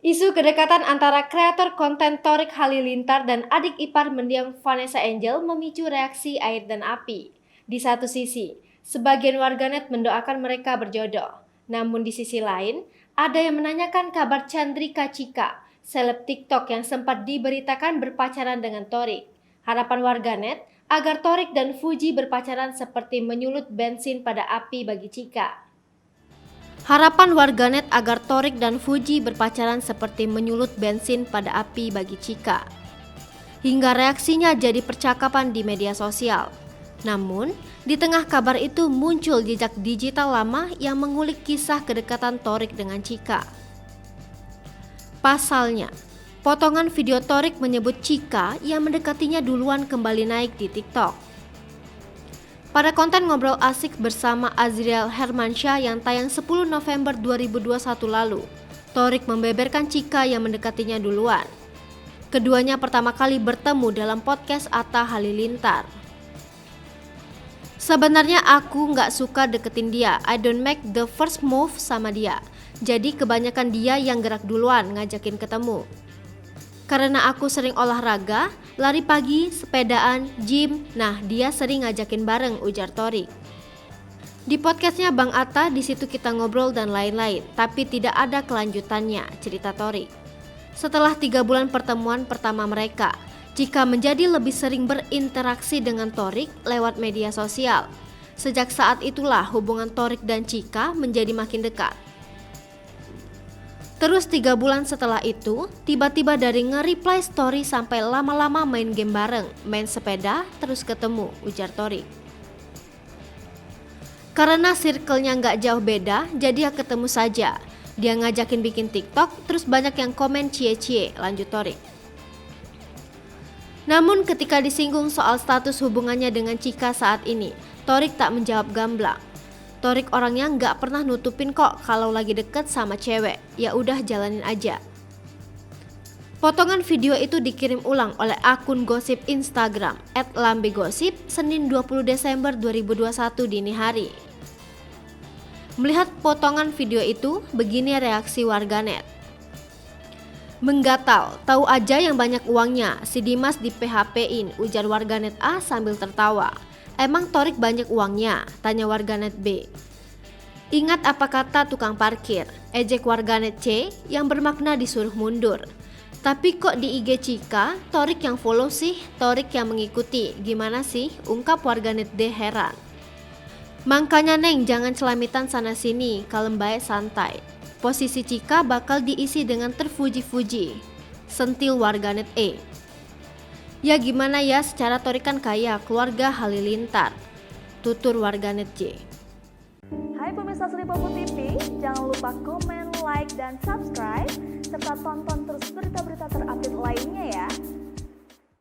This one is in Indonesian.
Isu kedekatan antara kreator konten Thorik Halilintar dan adik ipar mendiang Vanessa Angel memicu reaksi air dan api. Di satu sisi, sebagian warganet mendoakan mereka berjodoh. Namun di sisi lain, ada yang menanyakan kabar Chandrika Chika, seleb TikTok yang sempat diberitakan berpacaran dengan Thorik. Harapan warganet agar Thorik dan Fuji berpacaran seperti menyulut bensin pada api bagi Chika. Harapan warganet agar Thorik dan Fuji berpacaran seperti menyulut bensin pada api bagi Chika. Hingga reaksinya jadi percakapan di media sosial. Namun, di tengah kabar itu muncul jejak digital lama yang mengulik kisah kedekatan Thorik dengan Chika. Pasalnya, potongan video Thorik menyebut Chika yang mendekatinya duluan kembali naik di TikTok. Pada konten ngobrol asik bersama Azriel Hermansyah yang tayang 10 November 2021 lalu, Thorik membeberkan Chika yang mendekatinya duluan. Keduanya pertama kali bertemu dalam podcast Atta Halilintar. Sebenarnya aku nggak suka deketin dia, I don't make the first move sama dia. Jadi kebanyakan dia yang gerak duluan ngajakin ketemu. Karena aku sering olahraga, lari pagi, sepedaan, gym, nah dia sering ngajakin bareng, ujar Thorik. Di podcastnya Bang Atta, di situ kita ngobrol dan lain-lain, tapi tidak ada kelanjutannya, cerita Thorik. Setelah 3 bulan pertemuan pertama mereka, Chika menjadi lebih sering berinteraksi dengan Thorik lewat media sosial. Sejak saat itulah hubungan Thorik dan Chika menjadi makin dekat. Terus 3 bulan setelah itu, tiba-tiba dari nge-reply story sampai lama-lama main game bareng, main sepeda, terus ketemu, ujar Thorik. Karena circle-nya nggak jauh beda, jadi ya ketemu saja. Dia ngajakin bikin TikTok, terus banyak yang komen cie-cie, lanjut Thorik. Namun ketika disinggung soal status hubungannya dengan Chika saat ini, Thorik tak menjawab gamblang. Thorik orangnya nggak pernah nutupin kok kalau lagi deket sama cewek, ya udah jalanin aja. Potongan video itu dikirim ulang oleh akun gosip Instagram @lambegosip Senin 20 Desember 2021 dini hari. Melihat potongan video itu, begini reaksi warganet. Menggatal, tahu aja yang banyak uangnya, si Dimas di PHP-in, ujar warganet A sambil tertawa. Emang Thorik banyak uangnya? Tanya warganet B. Ingat apa kata tukang parkir? Ejek warganet C yang bermakna disuruh mundur. Tapi kok di IG Chika, Thorik yang follow sih, Thorik yang mengikuti. Gimana sih? Ungkap warganet D heran. Makanya Neng jangan celamitan sana sini, kalem bae santai. Posisi Chika bakal diisi dengan terfuji-fuji. Sentil warganet E. Ya gimana ya, secara Thorik kan kaya, keluarga Halilintar, tutur warganet J. Hai pemirsa Sri Popo TV, jangan lupa komen, like, dan subscribe, serta tonton terus berita-berita terupdate lainnya ya.